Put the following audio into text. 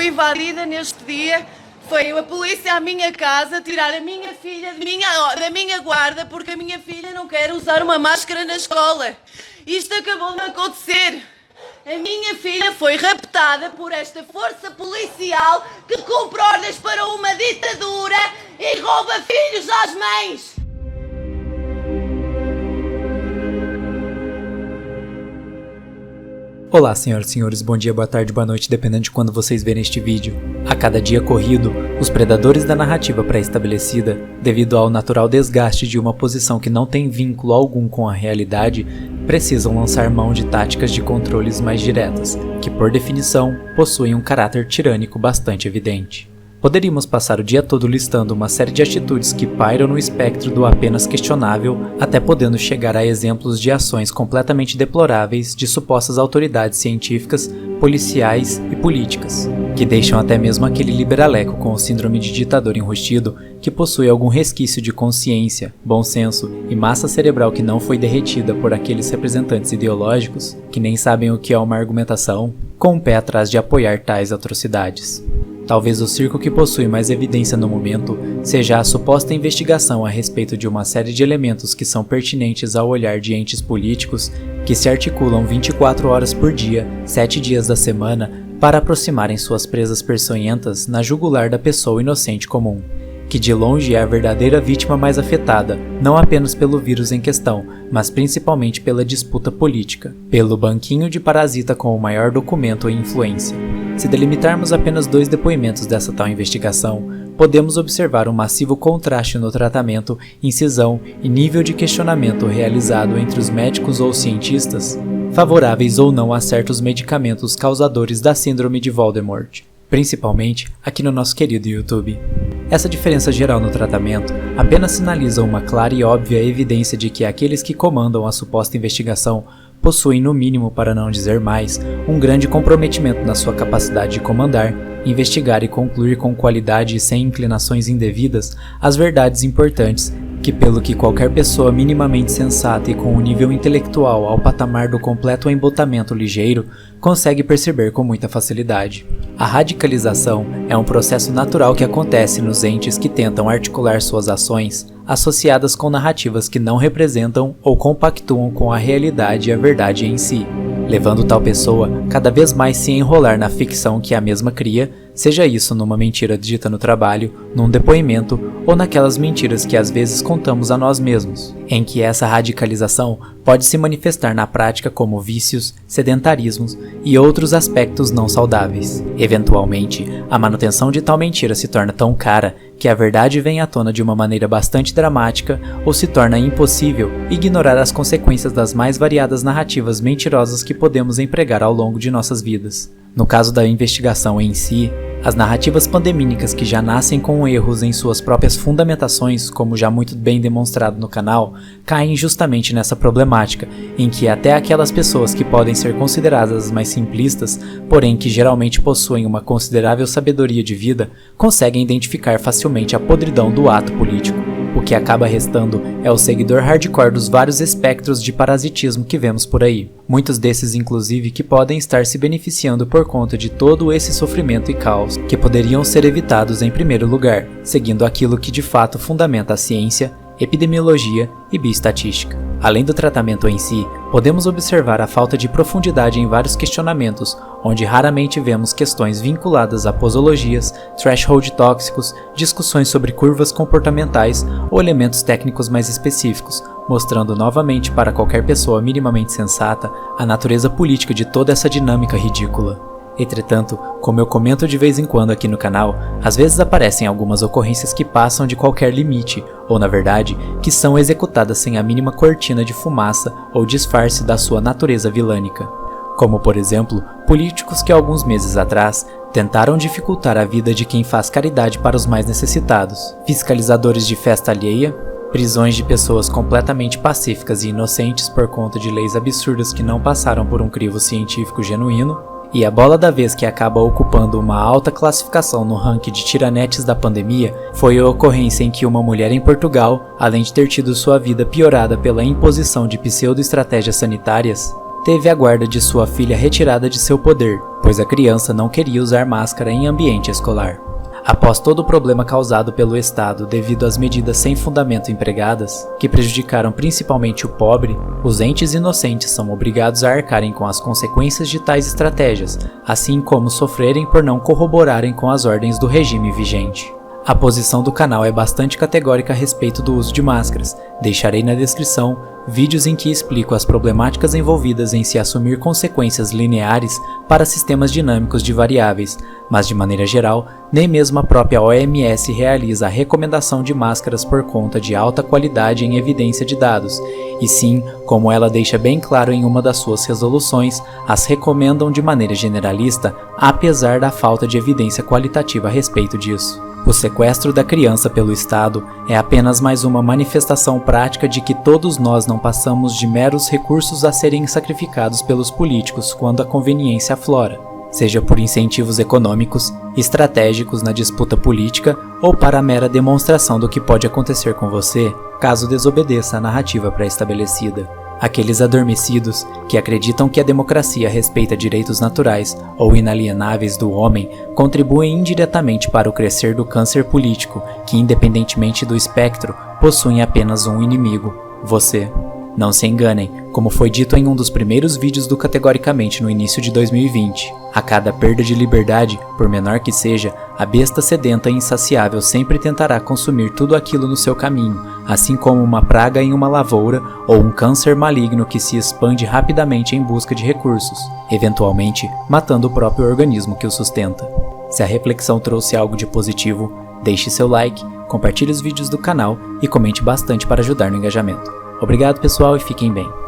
foi invadida neste dia. Foi a polícia à minha casa tirar a minha filha da minha guarda porque a minha filha não quer usar uma máscara na escola. Isto acabou de acontecer. A minha filha foi raptada por esta força policial que cumpre ordens para uma ditadura e rouba filhos às mães. Olá, senhoras e senhores, bom dia, boa tarde, boa noite, dependendo de quando vocês verem este vídeo. A cada dia corrido, os predadores da narrativa pré-estabelecida, devido ao natural desgaste de uma posição que não tem vínculo algum com a realidade, precisam lançar mão de táticas de controles mais diretas, que por definição, possuem um caráter tirânico bastante evidente. Poderíamos passar o dia todo listando uma série de atitudes que pairam no espectro do apenas questionável, até podendo chegar a exemplos de ações completamente deploráveis de supostas autoridades científicas, policiais e políticas, que deixam até mesmo aquele liberaleco com o síndrome de ditador enrustido que possui algum resquício de consciência, bom senso e massa cerebral que não foi derretida por aqueles representantes ideológicos que nem sabem o que é uma argumentação, com o pé atrás de apoiar tais atrocidades. Talvez o circo que possui mais evidência no momento seja a suposta investigação a respeito de uma série de elementos que são pertinentes ao olhar de entes políticos que se articulam 24 horas por dia, 7 dias da semana, para aproximarem suas presas peçonhentas na jugular da pessoa inocente comum, que de longe é a verdadeira vítima mais afetada, não apenas pelo vírus em questão, mas principalmente pela disputa política, pelo banquinho de parasita com o maior documento e influência. Se delimitarmos apenas 2 depoimentos dessa tal investigação, podemos observar um massivo contraste no tratamento, incisão e nível de questionamento realizado entre os médicos ou cientistas, favoráveis ou não a certos medicamentos causadores da síndrome de Voldemort, principalmente aqui no nosso querido YouTube. Essa diferença geral no tratamento apenas sinaliza uma clara e óbvia evidência de que aqueles que comandam a suposta investigação possuem, no mínimo para não dizer mais, um grande comprometimento na sua capacidade de comandar, investigar e concluir com qualidade e sem inclinações indevidas as verdades importantes que, pelo que qualquer pessoa minimamente sensata e com um nível intelectual ao patamar do completo embotamento ligeiro, consegue perceber com muita facilidade. A radicalização é um processo natural que acontece nos entes que tentam articular suas ações associadas com narrativas que não representam ou compactuam com a realidade e a verdade em si, levando tal pessoa cada vez mais se enrolar na ficção que a mesma cria, seja isso numa mentira dita no trabalho, num depoimento ou naquelas mentiras que às vezes contamos a nós mesmos, em que essa radicalização pode se manifestar na prática como vícios, sedentarismos e outros aspectos não saudáveis. Eventualmente, a manutenção de tal mentira se torna tão cara que a verdade vem à tona de uma maneira bastante dramática ou se torna impossível ignorar as consequências das mais variadas narrativas mentirosas que podemos empregar ao longo de nossas vidas. No caso da investigação em si, as narrativas pandemínicas que já nascem com erros em suas próprias fundamentações, como já muito bem demonstrado no canal, caem justamente nessa problemática, em que até aquelas pessoas que podem ser consideradas as mais simplistas, porém que geralmente possuem uma considerável sabedoria de vida, conseguem identificar facilmente a podridão do ato político. O que acaba restando é o seguidor hardcore dos vários espectros de parasitismo que vemos por aí. Muitos desses inclusive que podem estar se beneficiando por conta de todo esse sofrimento e caos, que poderiam ser evitados em primeiro lugar, seguindo aquilo que de fato fundamenta a ciência, epidemiologia e bioestatística. Além do tratamento em si, podemos observar a falta de profundidade em vários questionamentos, onde raramente vemos questões vinculadas a posologias, threshold tóxicos, discussões sobre curvas comportamentais ou elementos técnicos mais específicos, mostrando novamente para qualquer pessoa minimamente sensata a natureza política de toda essa dinâmica ridícula. Entretanto, como eu comento de vez em quando aqui no canal, às vezes aparecem algumas ocorrências que passam de qualquer limite, ou na verdade, que são executadas sem a mínima cortina de fumaça ou disfarce da sua natureza vilânica. Como por exemplo, políticos que alguns meses atrás tentaram dificultar a vida de quem faz caridade para os mais necessitados, fiscalizadores de festa alheia, prisões de pessoas completamente pacíficas e inocentes por conta de leis absurdas que não passaram por um crivo científico genuíno, e a bola da vez que acaba ocupando uma alta classificação no ranking de tiranetes da pandemia foi a ocorrência em que uma mulher em Portugal, além de ter tido sua vida piorada pela imposição de pseudo-estratégias sanitárias, teve a guarda de sua filha retirada de seu poder, pois a criança não queria usar máscara em ambiente escolar. Após todo o problema causado pelo Estado devido às medidas sem fundamento empregadas, que prejudicaram principalmente o pobre, os entes inocentes são obrigados a arcarem com as consequências de tais estratégias, assim como sofrerem por não corroborarem com as ordens do regime vigente. A posição do canal é bastante categórica a respeito do uso de máscaras. Deixarei na descrição vídeos em que explico as problemáticas envolvidas em se assumir consequências lineares para sistemas dinâmicos de variáveis, mas de maneira geral, nem mesmo a própria OMS realiza a recomendação de máscaras por conta de alta qualidade em evidência de dados, e sim, como ela deixa bem claro em uma das suas resoluções, as recomendam de maneira generalista, apesar da falta de evidência qualitativa a respeito disso. O sequestro da criança pelo Estado é apenas mais uma manifestação prática de que todos nós não passamos de meros recursos a serem sacrificados pelos políticos quando a conveniência aflora, seja por incentivos econômicos, estratégicos na disputa política ou para a mera demonstração do que pode acontecer com você caso desobedeça a narrativa pré-estabelecida. Aqueles adormecidos que acreditam que a democracia respeita direitos naturais ou inalienáveis do homem contribuem indiretamente para o crescer do câncer político que, independentemente do espectro, possuem apenas um inimigo: você. Não se enganem, como foi dito em um dos primeiros vídeos do Categoricamente no início de 2020, a cada perda de liberdade, por menor que seja, a besta sedenta e insaciável sempre tentará consumir tudo aquilo no seu caminho, assim como uma praga em uma lavoura ou um câncer maligno que se expande rapidamente em busca de recursos, eventualmente matando o próprio organismo que o sustenta. Se a reflexão trouxe algo de positivo, deixe seu like, compartilhe os vídeos do canal e comente bastante para ajudar no engajamento. Obrigado pessoal e fiquem bem.